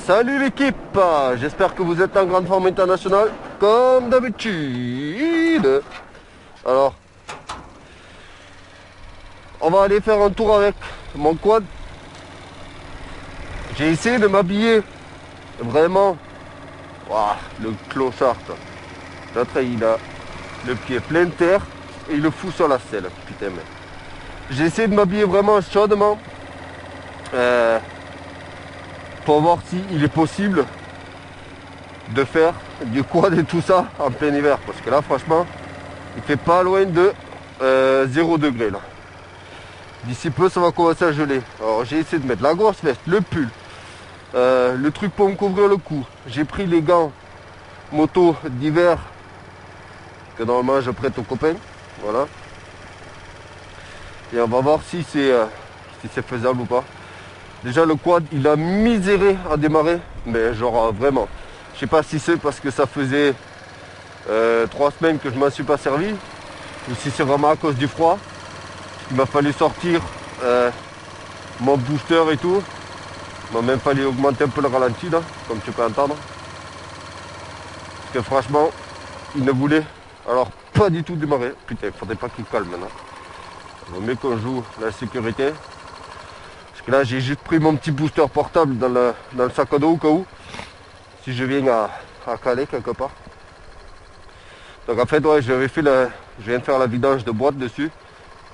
Salut l'équipe, j'espère que vous êtes en grande forme internationale comme d'habitude. Alors, on va aller faire un tour avec mon quad. J'ai essayé de m'habiller vraiment. Waouh, le clochard. L'autre il a le pied plein de terre et il le fout sur la selle. Putain, mais j'ai essayé de m'habiller vraiment chaudement pour voir s'il est possible de faire du quad et tout ça en plein hiver, parce que là franchement il fait pas loin de 0 degré là. D'ici peu ça va commencer à geler. Alors j'ai essayé de mettre la grosse veste, le pull, le truc pour me couvrir le cou. J'ai pris les gants moto d'hiver que normalement je prête aux copains, voilà, et on va voir si c'est faisable ou pas. Déjà le quad il a miséré à démarrer, mais genre vraiment. Je sais pas si c'est parce que ça faisait 3 semaines que je m'en suis pas servi, ou si c'est vraiment à cause du froid. Il m'a fallu sortir mon booster et tout. Il m'a même fallu augmenter un peu le ralenti là, comme tu peux entendre. Parce que franchement, il ne voulait alors pas du tout démarrer. Putain, il faudrait pas qu'il calme maintenant. Il vaut mieux qu'on joue la sécurité. Parce que là j'ai juste pris mon petit booster portable dans le sac à dos au cas où. Si je viens à caler quelque part. Donc en fait ouais, je viens de faire la vidange de boîte dessus.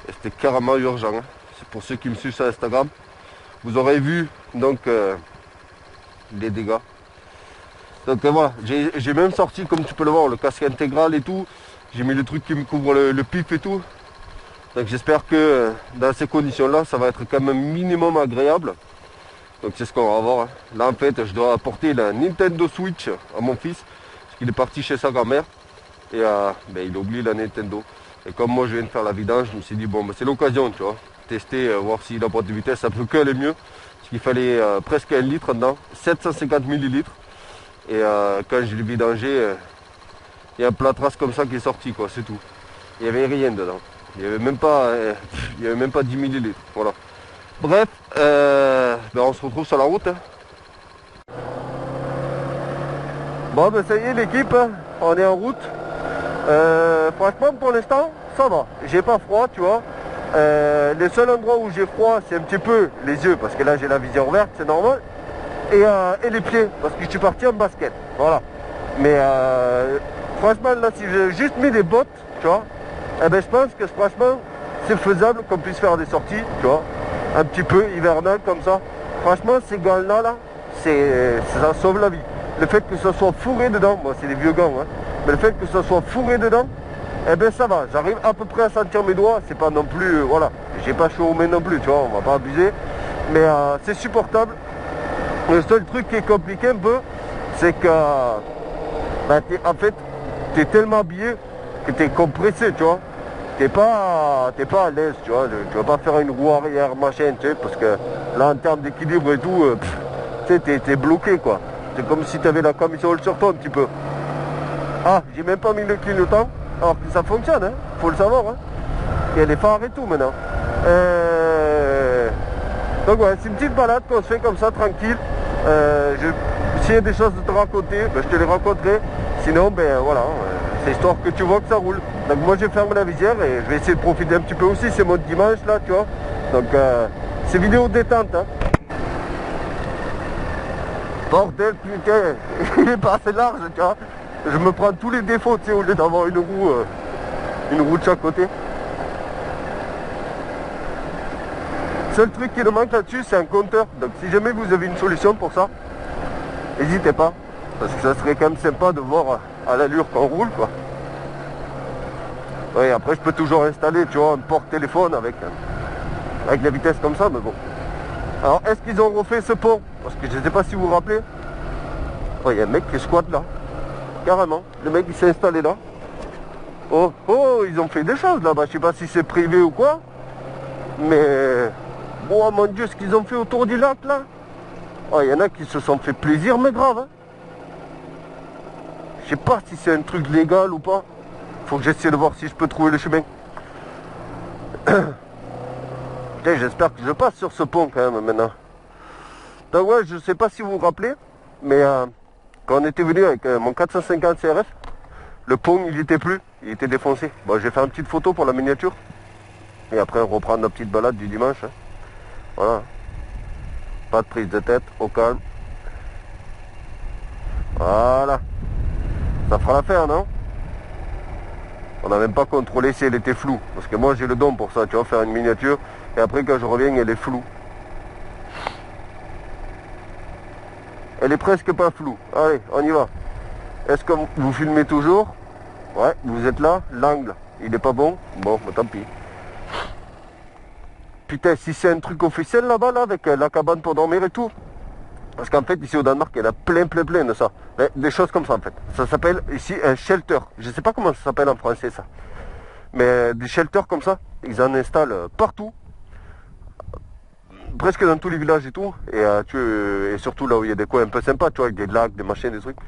Et c'était carrément urgent. Hein. C'est pour ceux qui me suivent sur Instagram. Vous aurez vu donc les dégâts. Donc voilà, j'ai même sorti, comme tu peux le voir, le casque intégral et tout. J'ai mis le truc qui me couvre le pif et tout. Donc j'espère que dans ces conditions-là, ça va être quand même minimum agréable. Donc c'est ce qu'on va voir. Hein. Là en fait, je dois apporter la Nintendo Switch à mon fils. Parce qu'il est parti chez sa grand-mère. Et il oublie la Nintendo. Et comme moi je viens de faire la vidange, je me suis dit bon, c'est l'occasion, tu vois. Tester, voir si la boîte de vitesse, ça peut que aller mieux. Parce qu'il fallait presque 1 litre dedans. 750 millilitres. Et quand je l'ai vidangé, il y a un plâtrasse comme ça qui est sorti, quoi, c'est tout. Il n'y avait rien dedans. Il n'y avait même pas 10 millilitres. Voilà. Bref, on se retrouve sur la route. Hein. Bon, ça y est, l'équipe, on est en route. Franchement, pour l'instant, ça va. J'ai pas froid, tu vois. Les seuls endroits où j'ai froid, c'est un petit peu les yeux, parce que là, j'ai la vision ouverte, c'est normal. Et les pieds, parce que je suis parti en basket. Voilà. Mais franchement, là, si j'ai juste mis des bottes, tu vois, je pense que franchement, c'est faisable qu'on puisse faire des sorties, tu vois, un petit peu hivernales comme ça. Franchement, ces gants-là, ça sauve la vie. Le fait que ça soit fourré dedans, moi, c'est des vieux gants, hein, mais le fait que ça soit fourré dedans, ça va. J'arrive à peu près à sentir mes doigts. C'est pas non plus, voilà, j'ai pas chaud aux mains non plus, tu vois, on va pas abuser. Mais c'est supportable. Le seul truc qui est compliqué un peu, c'est que en fait, tu es tellement habillé que tu es compressé, tu vois. T'es pas à l'aise, tu vois. Tu vas pas faire une roue arrière, machin, tu sais, parce que là, en termes d'équilibre et tout, tu sais, t'es bloqué, quoi. C'est comme si tu avais la camisole sur toi un petit peu. Ah, j'ai même pas mis le clignotant, alors que ça fonctionne, hein. Faut le savoir, hein. Il y a les phares et tout maintenant. Donc ouais, c'est une petite balade qu'on se fait comme ça, tranquille. S'il y a des choses de te raconter, je te les raconterai. Sinon, voilà, c'est histoire que tu vois que ça roule. Donc moi, je ferme la visière et je vais essayer de profiter un petit peu aussi. C'est mon dimanche là, tu vois. Donc c'est vidéo détente. Hein. Bordel, putain, il est pas assez large, tu vois. Je me prends tous les défauts, tu sais, au lieu d'avoir une roue de chaque côté. Seul truc qui nous manque là-dessus, c'est un compteur. Donc si jamais vous avez une solution pour ça, n'hésitez pas. Parce que ça serait quand même sympa de voir à l'allure qu'on roule, quoi. Oui, après je peux toujours installer, tu vois, un porte-téléphone avec la vitesse comme ça, mais bon. Alors est-ce qu'ils ont refait ce pont? Parce que je ne sais pas si vous vous rappelez. Oh, il y a un mec qui squatte là. Carrément. Le mec il s'est installé là. Oh, ils ont fait des choses là-bas. Je sais pas si c'est privé ou quoi. Mais... oh mon Dieu, ce qu'ils ont fait autour du lac là. Oh, il y en a qui se sont fait plaisir, mais grave. Hein. Je sais pas si c'est un truc légal ou pas. Faut que j'essaie de voir si je peux trouver le chemin. J'espère que je passe sur ce pont quand même maintenant. Donc ouais, je sais pas si vous vous rappelez. Mais quand on était venu avec mon 450 CRF, le pont il était plus, il était défoncé. Bon, j'ai fait une petite photo pour la miniature. Et après on reprend notre petite balade du dimanche. Hein. Voilà. Pas de prise de tête, au calme. Voilà. Ça fera l'affaire, non? On n'a même pas contrôlé si elle était floue. Parce que moi j'ai le don pour ça, tu vois, faire une miniature. Et après quand je reviens, elle est floue. Elle est presque pas floue. Allez, on y va. Est-ce que vous filmez toujours? Ouais, vous êtes là. L'angle, il est pas bon. Bon, bah, tant pis. Putain, si c'est un truc officiel là-bas, là, avec la cabane pour dormir et tout. Parce qu'en fait, ici au Danemark, il y en a plein de ça. Des choses comme ça, en fait. Ça s'appelle ici un shelter. Je sais pas comment ça s'appelle en français, ça. Mais des shelters comme ça, ils en installent partout. Presque dans tous les villages et tout. Et surtout là où il y a des coins un peu sympas, tu vois, avec des lacs, des machins, des trucs.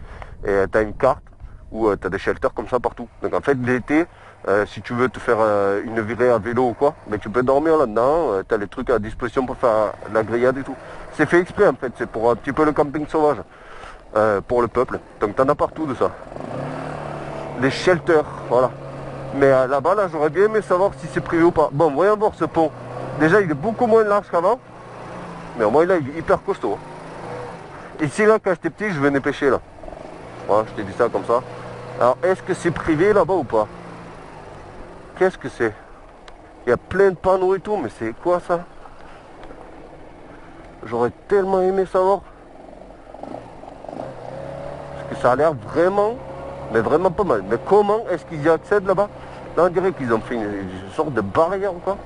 Et tu as une carte où tu as des shelters comme ça partout. Donc en fait, l'été, si tu veux te faire une virée à vélo ou quoi, mais tu peux dormir là-dedans. Tu as les trucs à disposition pour faire la grillade et tout. C'est fait exprès en fait, c'est pour un petit peu le camping sauvage. Pour le peuple. Donc tu en as partout de ça. Des shelters, voilà. Mais là-bas, là, j'aurais bien aimé savoir si c'est privé ou pas. Bon, voyons voir ce pont. Déjà, il est beaucoup moins large qu'avant. Mais au moins, là, il est hyper costaud. Ici, là, quand j'étais petit, je venais pêcher, là. Voilà, je t'ai dit ça comme ça. Alors, est-ce que c'est privé, là-bas, ou pas? Qu'est-ce que c'est? Il y a plein de panneaux et tout, mais c'est quoi, ça? J'aurais tellement aimé savoir. Parce que ça a l'air vraiment, mais vraiment pas mal. Mais comment est-ce qu'ils y accèdent, là-bas? Là, on dirait qu'ils ont fait une sorte de barrière, ou quoi.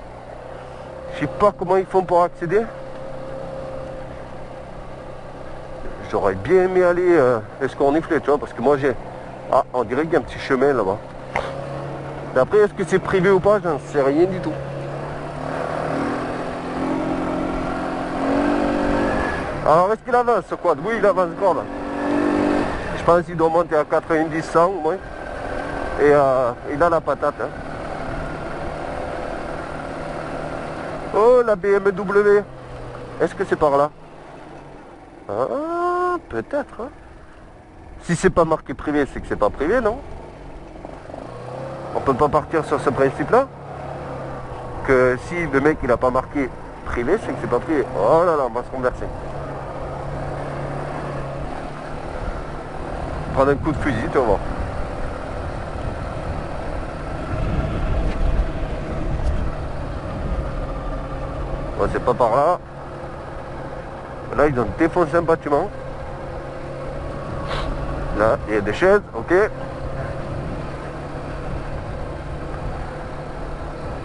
Je sais pas comment ils font pour accéder. J'aurais bien aimé aller escornifler, tu vois, parce que moi j'ai... Ah, on dirait qu'il y a un petit chemin là-bas. Mais après, est-ce que c'est privé ou pas? J'en sais rien du tout. Alors, est-ce qu'il avance ce quad? Oui, il avance encore là. Je pense qu'il doit monter à 90-100 au moins. Et il a la patate. Hein. Oh, la BMW. Est-ce que c'est par là? Ah, peut-être. Hein. Si c'est pas marqué privé, c'est que c'est pas privé, non? On peut pas partir sur ce principe-là? Que si le mec il a pas marqué privé, c'est que c'est pas privé. Oh là là, on va se renverser. Prendre un coup de fusil, tu vas voir. Bon, c'est pas par là. Là, ils ont défoncé un bâtiment. Là, il y a des chaises, ok.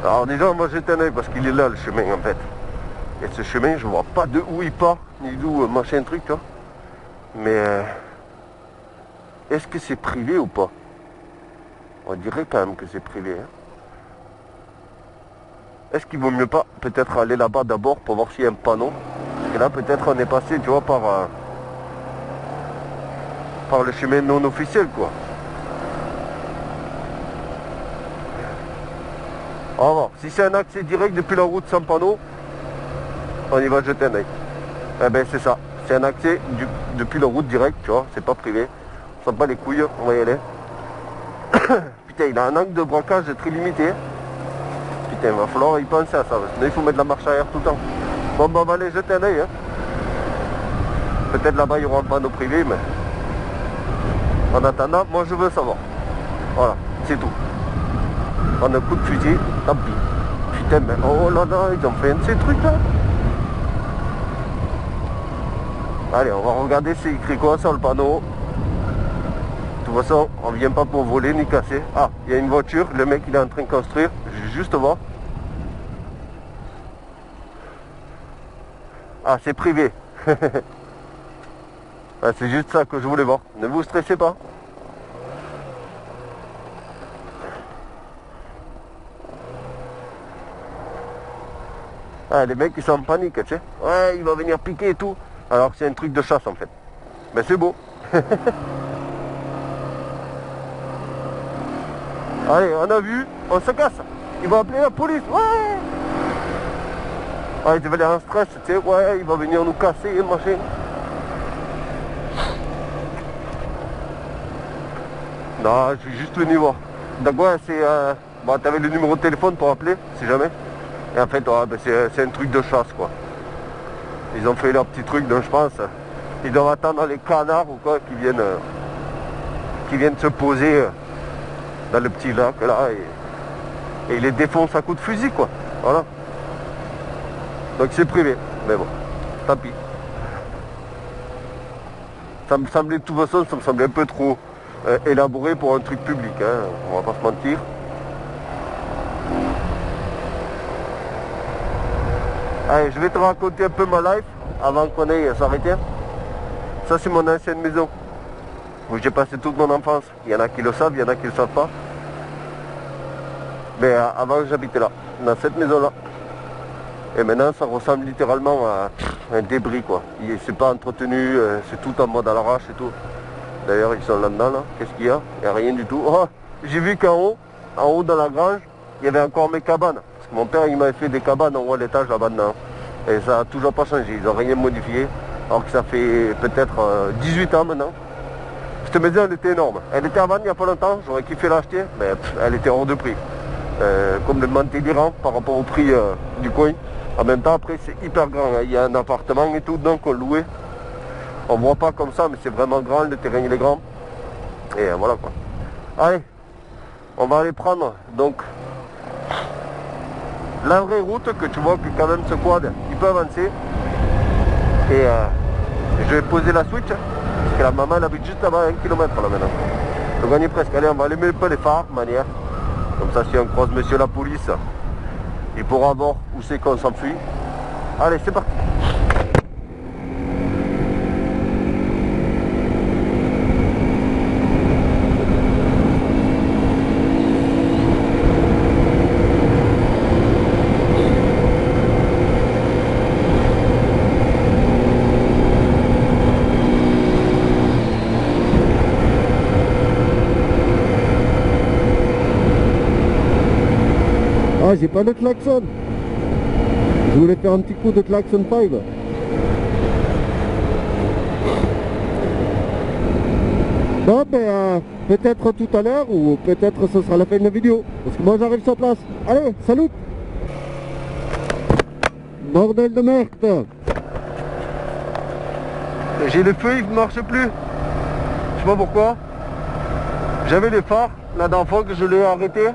Alors déjà, moi j'ai un œil parce qu'il est là le chemin en fait. Et ce chemin, je vois pas de où il part, ni d'où machin truc, tu vois. Mais est-ce que c'est privé ou pas? On dirait quand même que c'est privé. Hein. Est-ce qu'il vaut mieux pas peut-être aller là-bas d'abord pour voir s'il y a un panneau? Parce que là peut-être on est passé, tu vois, par le chemin non officiel quoi. On va voir. Si c'est un accès direct depuis la route sans panneau, on y va jeter un œil. Eh ben c'est ça. C'est un accès depuis la route direct, tu vois, c'est pas privé. On sent pas les couilles, on va y aller. Putain, il a un angle de braquage très limité. Putain, il va falloir y penser à ça. Sinon il faut mettre la marche arrière tout le temps. Bon, on va aller jeter un œil. Hein. Peut-être là-bas il y aura un panneau privé, mais en attendant, moi je veux savoir. Voilà, c'est tout. Prendre un coup de fusil, tant pis. Putain, mais oh là là, ils ont fait un de ces trucs là. Allez, on va regarder c'est écrit quoi sur le panneau. De toute façon, on vient pas pour voler ni casser. Ah, il y a une voiture, le mec il est en train de construire. Je vais juste voir. Ah, c'est privé. Ah, c'est juste ça que je voulais voir. Ne vous stressez pas. Ah, les mecs ils sont en panique, tu sais. Ouais, il va venir piquer et tout. Alors c'est un truc de chasse en fait. Mais c'est beau. Allez, on a vu, on se casse. Il va appeler la police. Ouais. Ah, il devait aller en stress, tu sais. Ouais, il va venir nous casser et machin. Non, je suis juste venu voir. Donc ouais, c'est... Bon, t'avais le numéro de téléphone pour appeler, si jamais. Et en fait, ouais, ben, c'est un truc de chasse, quoi. Ils ont fait leur petit truc, donc je pense... Ils doivent attendre les canards ou quoi, qui viennent se poser dans le petit lac, là, et ils les défoncent à coups de fusil, quoi. Voilà. Donc c'est privé, mais bon, tant pis. Ça me semblait, de toute façon, ça me semblait un peu trop élaboré pour un truc public, hein, on va pas se mentir. Allez, je vais te raconter un peu ma life avant qu'on aille s'arrêter. Ça, c'est mon ancienne maison où j'ai passé toute mon enfance. Il y en a qui le savent, il y en a qui ne le savent pas. Mais avant, j'habitais là, dans cette maison-là. Et maintenant, ça ressemble littéralement à un débris, quoi. C'est pas entretenu, c'est tout en mode à l'arrache et tout. D'ailleurs, ils sont là-dedans, là. Qu'est-ce qu'il y a? Il n'y a rien du tout. Oh, j'ai vu qu'en haut dans la grange, il y avait encore mes cabanes. Parce que mon père, il m'avait fait des cabanes en haut à l'étage là-bas dedans. Et ça n'a toujours pas changé, ils n'ont rien modifié. Alors que ça fait peut-être 18 ans maintenant. Cette maison, elle était énorme. Elle était à vendre il n'y a pas longtemps, j'aurais kiffé l'acheter, mais elle était hors de prix. Complètement délirant par rapport au prix du coin. En même temps, après, c'est hyper grand. Hein. Il y a un appartement et tout, donc on louait. On voit pas comme ça, mais c'est vraiment grand, le terrain il est grand. Et voilà quoi. Allez, on va aller prendre donc la vraie route que tu vois que quand même ce quad, il peut avancer. Et je vais poser la switch, parce que la maman elle habite juste là-bas, 1 km là maintenant. Donc on y est presque. Allez, on va allumer un peu les phares, manière. Comme ça, si on croise monsieur la police, il pourra voir où c'est qu'on s'enfuit. Allez, c'est parti. Ah, j'ai pas de klaxon. Je voulais faire un petit coup de klaxon 5. Bon ben peut-être tout à l'heure ou peut-être ce sera la fin de la vidéo. Parce que moi j'arrive sur place. Allez, salut. Bordel de merde. J'ai le feu, il ne marche plus. Je sais pas pourquoi. J'avais les phares la dernière fois que je l'ai arrêté.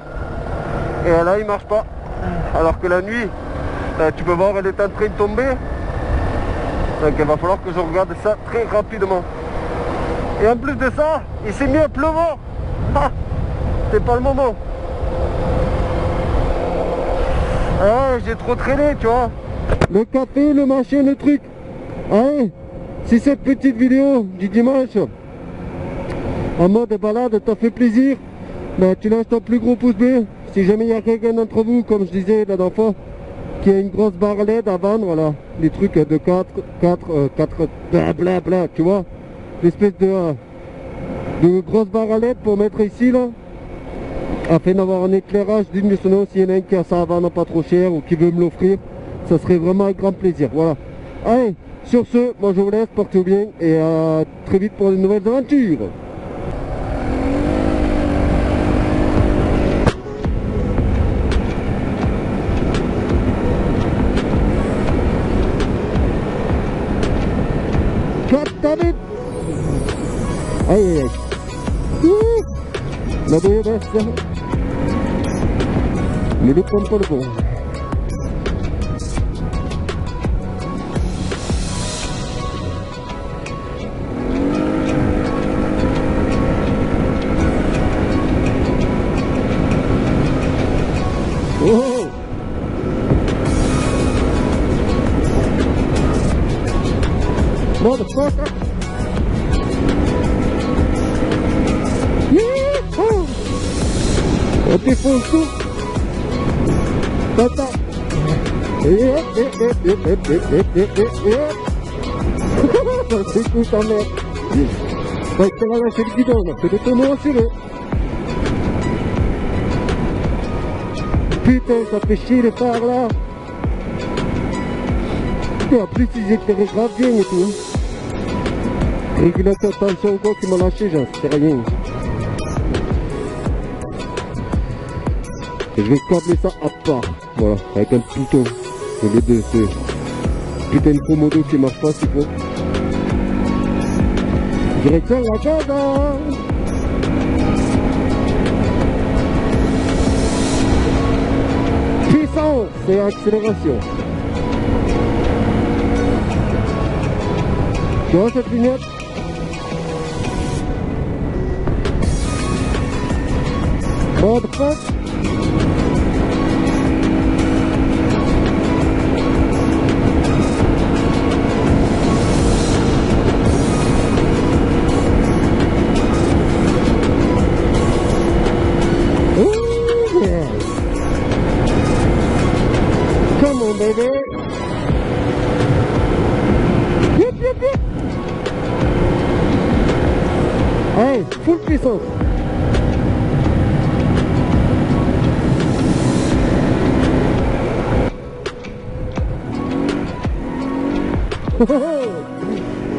Et là il marche pas. Alors que la nuit, tu peux voir, elle est en train de tomber. Donc il va falloir que je regarde ça très rapidement. Et en plus de ça, il s'est mis à pleuvoir. Ah, c'est pas le moment. Ah, j'ai trop traîné, tu vois. Le café, le machin, le truc. Allez, si cette petite vidéo du dimanche en mode balade t'a fait plaisir, ben, tu lâches ton plus gros pouce bleu. Si jamais il y a quelqu'un d'entre vous, comme je disais la dernière fois, qui a une grosse barre LED à vendre, voilà, les trucs de 4, blablabla, tu vois, l'espèce de grosse barre à LED pour mettre ici, là, afin d'avoir un éclairage digne de son nom. S'il y en a un qui a ça à vendre pas trop cher ou qui veut me l'offrir, ça serait vraiment un grand plaisir, voilà. Allez, sur ce, moi je vous laisse, portez-vous bien et à très vite pour de nouvelles aventures. David! Aïe aïe aïe! La bouille baisse! Mais le pompe pas le bon! Oh! Motherfucker! Yeehaw! On défonce tout! Tata! C'est tout ta merde! Ouais, tu vas lâcher le guidon, là, c'est de tourner en serré! Putain, ça fait chier les phares là! Et en plus, ils éclairaient grave bien et tout. Régulateur de tension ou quoi qui m'a lâché, j'en sais rien. Et je vais câbler ça à part. Voilà, avec un piton. Au lieu de ce putain de Komodo qui marche pas, s'il faut. Direction la Gaza. Puissance et accélération. Tu vois cette vignette? Motherfuck. Ooh, yeah. Come on, baby. Yep, yep, yep. Hey, full puissance.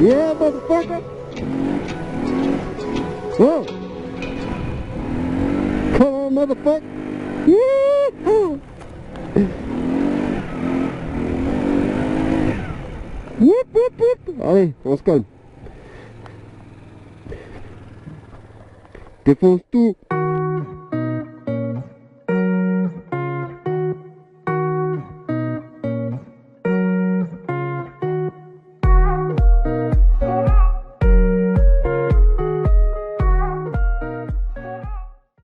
Yeah, motherfucker. Whoa. Come on, motherfucker. Yee-hoo. Whoop, whoop, whoop. Allez, on se calme. Défonce tout.